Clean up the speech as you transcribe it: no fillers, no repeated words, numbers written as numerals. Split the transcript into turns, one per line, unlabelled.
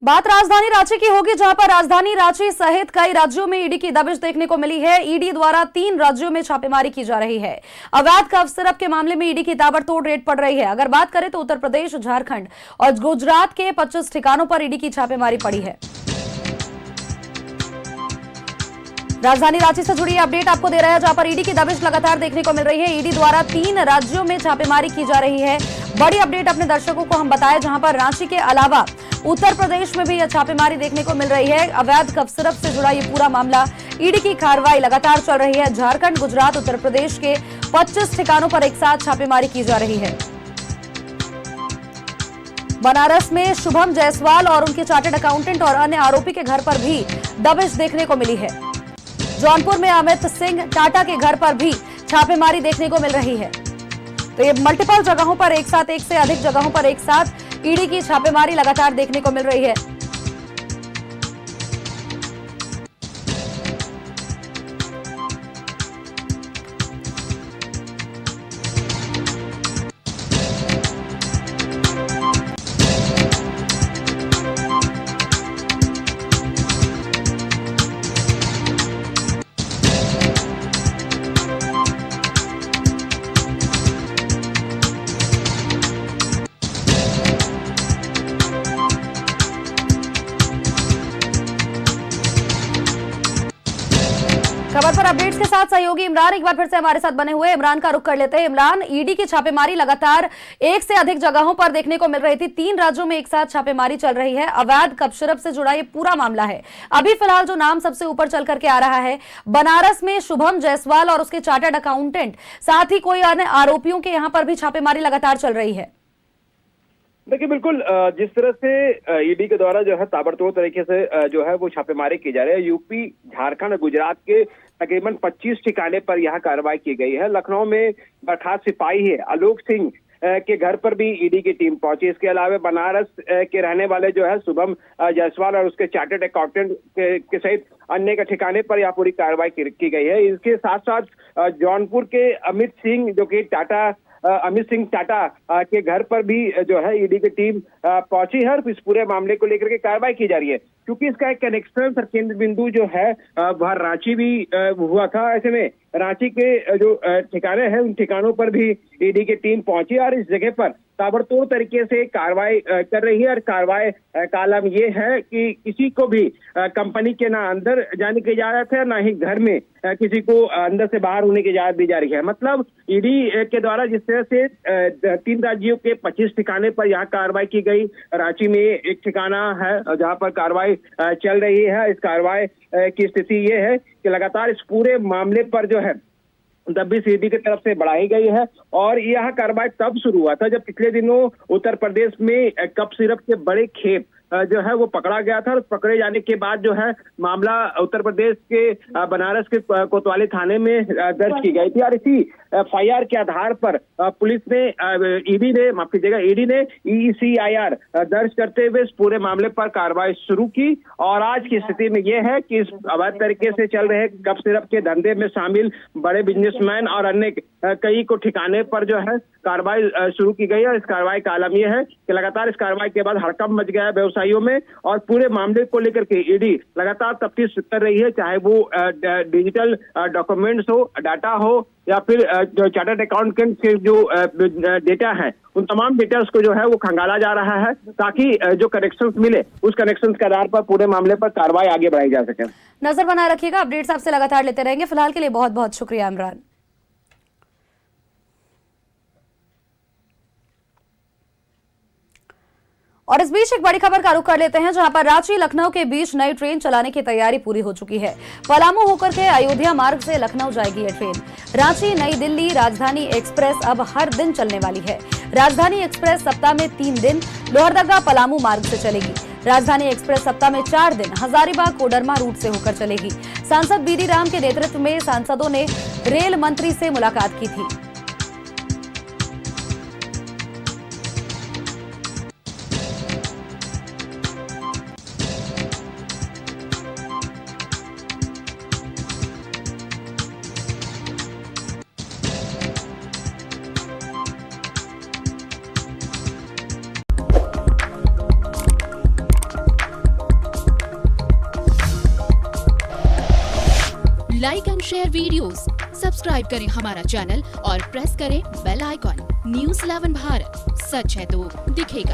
बात राजधानी रांची की होगी, जहां पर राजधानी रांची सहित कई राज्यों में ईडी की दबिश देखने को मिली है। ईडी द्वारा 3 राज्यों में छापेमारी की जा रही है। अवैध कफ सिरप के मामले में ईडी की ताबड़तोड़ रेड पड़ रही है। अगर बात करें तो उत्तर प्रदेश, झारखंड और गुजरात के 25 ठिकानों पर ईडी की छापेमारी पड़ी है। राजधानी रांची से जुड़ी अपडेट आपको दे रहे हैं, जहां पर ईडी की दबिश लगातार देखने को मिल रही है। ईडी द्वारा 3 राज्यों में छापेमारी की जा रही है। बड़ी अपडेट अपने दर्शकों को हम बताएं, जहां पर रांची के अलावा उत्तर प्रदेश में भी यह छापेमारी देखने को मिल रही है। अवैध कफ सिरप से जुड़ा ये पूरा मामला, ईडी की कार्रवाई लगातार चल रही है। झारखंड, गुजरात, उत्तर प्रदेश के 25 ठिकानों पर एक साथ छापेमारी की जा रही है। बनारस में शुभम जायसवाल और उनके चार्टर्ड अकाउंटेंट और अन्य आरोपी के घर पर भी दबिश देखने को मिली है। जौनपुर में अमित सिंह टाटा के घर पर भी छापेमारी देखने को मिल रही है। तो ये मल्टीपल जगहों पर एक साथ, एक से अधिक जगहों पर एक साथ ईडी की छापेमारी लगातार देखने को मिल रही है। खबर पर अपडेट्स के साथ सहयोगी इमरान एक बार फिर से हमारे साथ बने हुए। इमरान का रुख कर लेते हैं। इमरान, ईडी की छापेमारी लगातार एक से अधिक जगहों पर देखने को मिल रही थी। 3 राज्यों में एक साथ छापेमारी चल रही है। अवैध कफ सिरप से जुड़ा ये पूरा मामला है। अभी फिलहाल जो नाम सबसे ऊपर चल करके आ रहा है, बनारस में शुभम जायसवाल और उसके चार्टर्ड अकाउंटेंट, साथ ही कोई अन्य आरोपियों के यहां पर भी छापेमारी लगातार चल रही है।
देखिए, बिल्कुल जिस तरह से ईडी के द्वारा जो है ताबड़तोड़ तरीके से जो है वो छापेमारी की जा रही है। यूपी, झारखंड, गुजरात के तकरीबन 25 ठिकाने पर यह कार्रवाई की गई है। लखनऊ में बर्खास्त सिपाही है आलोक सिंह के घर पर भी ईडी की टीम पहुंची। इसके अलावा बनारस के रहने वाले जो है शुभम जायसवाल और उसके चार्टर्ड अकाउंटेंट के सहित अन्य के ठिकाने पर यह पूरी कार्रवाई की गई है। इसके साथ साथ जौनपुर के अमित सिंह, जो कि अमित सिंह टाटा के घर पर भी जो है ईडी की टीम पहुंची है और इस पूरे मामले को लेकर के कार्रवाई की जा रही है। क्योंकि इसका एक कनेक्शन और केंद्र बिंदु जो है वह रांची भी हुआ था। ऐसे में रांची के जो ठिकाने हैं, उन ठिकानों पर भी ईडी की टीम पहुंची और इस जगह पर ताबड़तोड़ तरीके से कार्रवाई कर रही है। और कार्रवाई का आलम ये है कि किसी को भी कंपनी के ना अंदर जाने की इजाजत है, ना ही घर में किसी को अंदर से बाहर होने की इजाजत दी जा रही है। मतलब ईडी के द्वारा जिस तरह से 3 राज्यों के 25 ठिकाने पर यहाँ कार्रवाई की गई, रांची में एक ठिकाना है जहाँ पर कार्रवाई चल रही है। इस कार्रवाई की स्थिति ये है कि लगातार इस पूरे मामले पर जो है दबिश ईडी की तरफ से बढ़ाई गई है। और यह कार्रवाई तब शुरू हुआ था जब पिछले दिनों उत्तर प्रदेश में कफ सिरप के बड़े खेप जो है वो पकड़ा गया था। और पकड़े जाने के बाद जो है मामला उत्तर प्रदेश के बनारस के कोतवाली थाने में दर्ज की गई थी। और इसी एफआईआर के आधार पर पुलिस ने ईडी ने ECIR दर्ज करते हुए इस पूरे मामले पर कार्रवाई शुरू की। और आज की स्थिति में यह है कि इस अवैध तरीके से चल रहे कफ सिरप के धंधे में शामिल बड़े बिजनेसमैन और अन्य कई को ठिकाने पर जो है कार्रवाई शुरू की गई है। और इस कार्रवाई का आलम यह है कि लगातार इस कार्रवाई के बाद हड़कंप मच गया है व्यवसायियों में। और पूरे मामले को लेकर के ईडी लगातार तफ्तीश कर रही है, चाहे वो डिजिटल डॉक्यूमेंट्स हो, डाटा हो, या फिर जो चार्टर्ड अकाउंटेंट के जो डेटा है, उन तमाम डेटास को जो है वो खंगाला जा रहा है, ताकि जो कनेक्शंस मिले उस कनेक्शंस के आधार पर पूरे मामले पर कार्रवाई आगे बढ़ाई जा सके।
नजर बनाए रखिएगा, अपडेट्स आपसे लगातार लेते रहेंगे। फिलहाल के लिए बहुत बहुत शुक्रिया इमरान। और इस बीच एक बड़ी खबर का रुख कर लेते हैं, जहां पर रांची लखनऊ के बीच नई ट्रेन चलाने की तैयारी पूरी हो चुकी है। पलामू होकर के अयोध्या मार्ग से लखनऊ जाएगी यह ट्रेन। रांची नई दिल्ली राजधानी एक्सप्रेस अब हर दिन चलने वाली है। राजधानी एक्सप्रेस सप्ताह में 3 दिन लोहरदगा पलामू मार्ग से चलेगी। राजधानी एक्सप्रेस सप्ताह में 4 दिन हजारीबाग कोडरमा रूट से होकर चलेगी। सांसद बीडी राम के नेतृत्व में सांसदों ने रेल मंत्री से मुलाकात की थी।
Like and share videos, subscribe करें हमारा चैनल और प्रेस करें बेल आइकॉन। News 11 भारत, सच है तो दिखेगा।